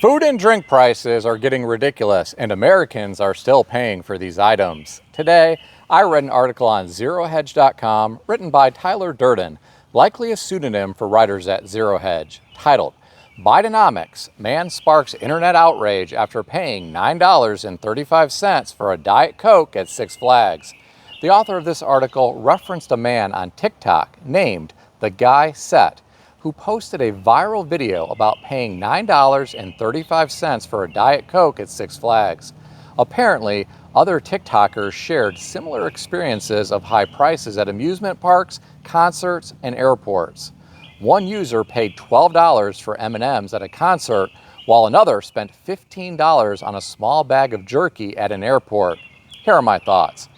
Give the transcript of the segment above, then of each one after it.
Food and drink prices are getting ridiculous, and Americans are still paying for these items. Today, I read an article on ZeroHedge.com written by Tyler Durden, likely a pseudonym for writers at Zero Hedge, titled Bidenomics, Man Sparks Internet Outrage After Paying $9.35 for a Diet Coke at Six Flags. The author of this article referenced a man on TikTok named The Guy Set, who posted a viral video about paying $9.35 for a Diet Coke at Six Flags. Apparently, other TikTokers shared similar experiences of high prices at amusement parks, concerts, and airports. One user paid $12 for M&Ms at a concert, while another spent $15 on a small bag of jerky at an airport. Here are my thoughts.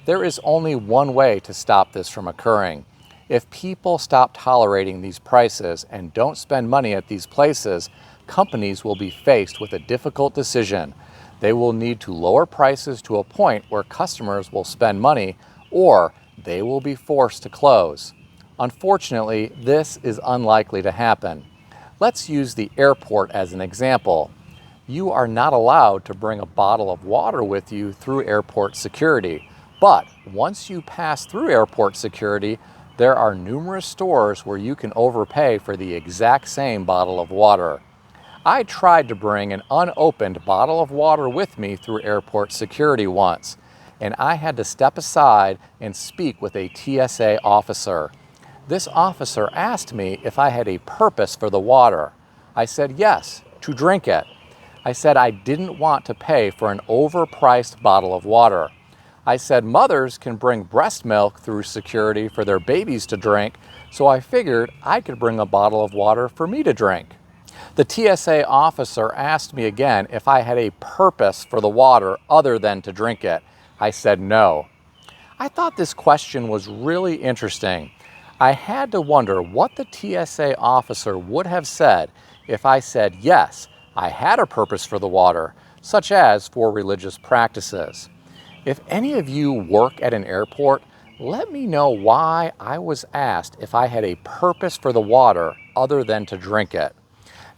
There is only one way to stop this from occurring. If people stop tolerating these prices and don't spend money at these places, companies will be faced with a difficult decision. They will need to lower prices to a point where customers will spend money, or they will be forced to close. Unfortunately, this is unlikely to happen. Let's use the airport as an example. You are not allowed to bring a bottle of water with you through airport security, but once you pass through airport security, there are numerous stores where you can overpay for the exact same bottle of water. I tried to bring an unopened bottle of water with me through airport security once, and I had to step aside and speak with a TSA officer. This officer asked me if I had a purpose for the water. I said yes, to drink it. I said I didn't want to pay for an overpriced bottle of water. I said mothers can bring breast milk through security for their babies to drink, so I figured I could bring a bottle of water for me to drink. The TSA officer asked me again if I had a purpose for the water other than to drink it. I said no. I thought this question was really interesting. I had to wonder what the TSA officer would have said if I said yes, I had a purpose for the water, such as for religious practices. If any of you work at an airport, let me know why I was asked if I had a purpose for the water other than to drink it.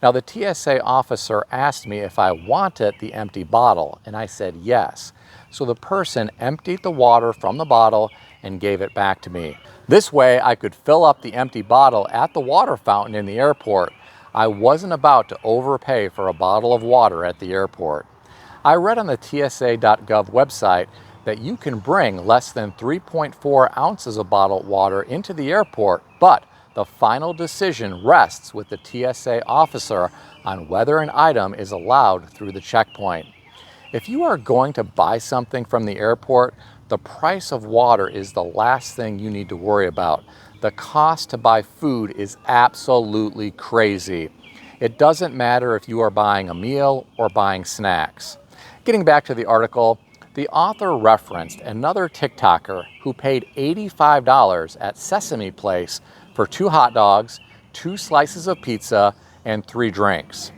Now, the TSA officer asked me if I wanted the empty bottle, and I said yes. So the person emptied the water from the bottle and gave it back to me. This way, I could fill up the empty bottle at the water fountain in the airport. I wasn't about to overpay for a bottle of water at the airport. I read on the TSA.gov website that you can bring less than 3.4 ounces of bottled water into the airport, but the final decision rests with the TSA officer on whether an item is allowed through the checkpoint. If you are going to buy something from the airport, the price of water is the last thing you need to worry about. The cost to buy food is absolutely crazy. It doesn't matter if you are buying a meal or buying snacks. Getting back to the article, the author referenced another TikToker who paid $85 at Sesame Place for 2 hot dogs, 2 slices of pizza, and 3 drinks.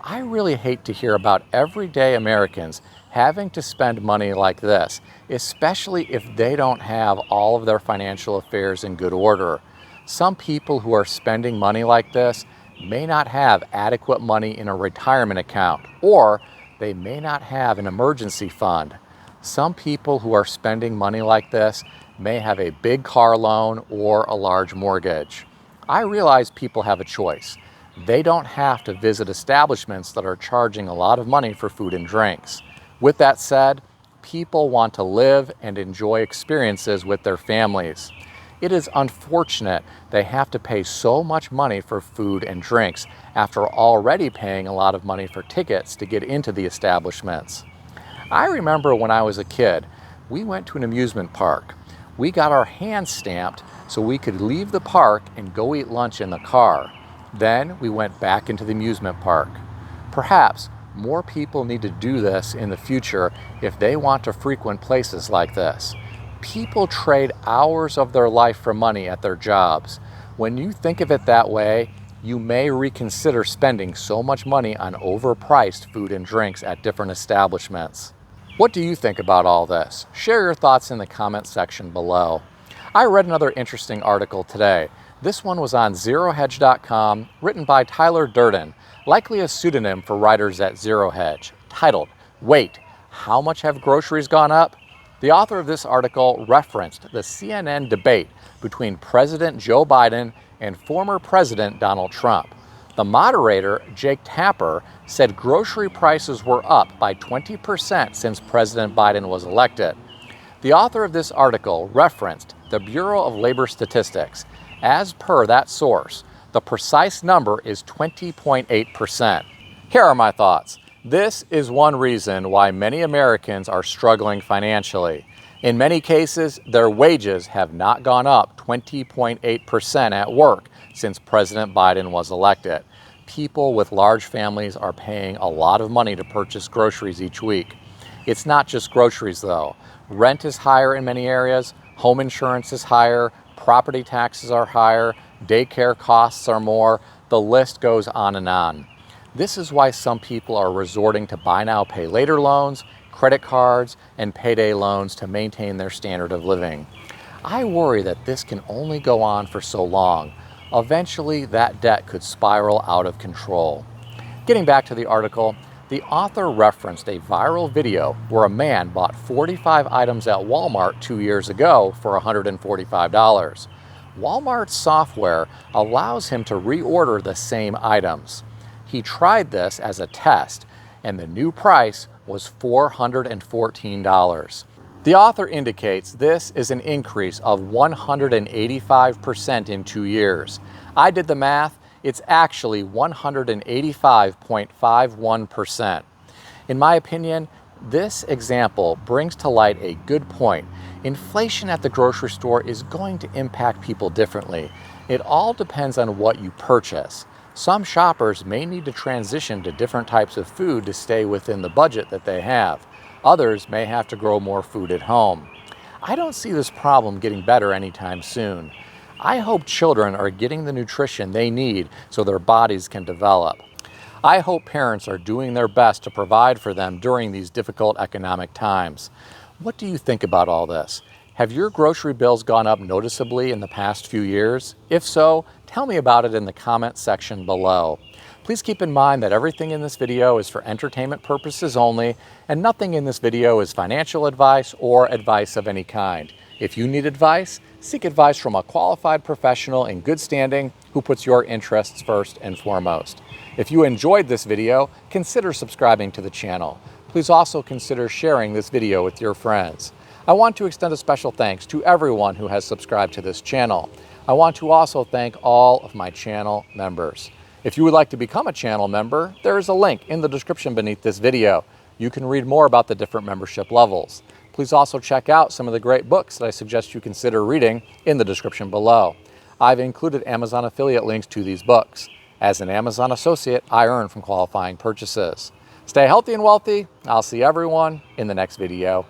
I really hate to hear about everyday Americans having to spend money like this, especially if they don't have all of their financial affairs in good order. Some people who are spending money like this may not have adequate money in a retirement account, or they may not have an emergency fund. Some people who are spending money like this may have a big car loan or a large mortgage. I realize people have a choice. They don't have to visit establishments that are charging a lot of money for food and drinks. With that said, people want to live and enjoy experiences with their families. It is unfortunate they have to pay so much money for food and drinks after already paying a lot of money for tickets to get into the establishments. I remember when I was a kid, we went to an amusement park. We got our hands stamped so we could leave the park and go eat lunch in the car. Then we went back into the amusement park. Perhaps more people need to do this in the future if they want to frequent places like this. People trade hours of their life for money at their jobs. When you think of it that way, you may reconsider spending so much money on overpriced food and drinks at different establishments. What do you think about all this? Share your thoughts in the comment section below. I read another interesting article today. This one was on zerohedge.com, written by Tyler Durden, likely a pseudonym for writers at Zero Hedge, titled, "Wait, How Much Have Groceries Gone Up?" The author of this article referenced the CNN debate between President Joe Biden and former President Donald Trump. The moderator, Jake Tapper, said grocery prices were up by 20% since President Biden was elected. The author of this article referenced the Bureau of Labor Statistics. As per that source, the precise number is 20.8%. Here are my thoughts. This is one reason why many Americans are struggling financially. In many cases, their wages have not gone up 20.8% at work since President Biden was elected. People with large families are paying a lot of money to purchase groceries each week. It's not just groceries though. Rent is higher in many areas, home insurance is higher, property taxes are higher, daycare costs are more, the list goes on and on. This is why some people are resorting to buy now, pay later loans, credit cards, and payday loans to maintain their standard of living. I worry that this can only go on for so long. Eventually, that debt could spiral out of control. Getting back to the article, the author referenced a viral video where a man bought 45 items at Walmart 2 years ago for $145. Walmart's software allows him to reorder the same items. He tried this as a test, and the new price was $414. The author indicates this is an increase of 185% in 2 years. I did the math. It's actually 185.51%. In my opinion, this example brings to light a good point. Inflation at the grocery store is going to impact people differently. It all depends on what you purchase. Some shoppers may need to transition to different types of food to stay within the budget that they have. Others may have to grow more food at home. I don't see this problem getting better anytime soon. I hope children are getting the nutrition they need so their bodies can develop. I hope parents are doing their best to provide for them during these difficult economic times. What do you think about all this? Have your grocery bills gone up noticeably in the past few years? If so, tell me about it in the comment section below. Please keep in mind that everything in this video is for entertainment purposes only, and nothing in this video is financial advice or advice of any kind. If you need advice, seek advice from a qualified professional in good standing who puts your interests first and foremost. If you enjoyed this video, consider subscribing to the channel. Please also consider sharing this video with your friends. I want to extend a special thanks to everyone who has subscribed to this channel. I want to also thank all of my channel members. If you would like to become a channel member, there is a link in the description beneath this video. You can read more about the different membership levels. Please also check out some of the great books that I suggest you consider reading in the description below. I've included Amazon affiliate links to these books. As an Amazon associate, I earn from qualifying purchases. Stay healthy and wealthy. I'll see everyone in the next video.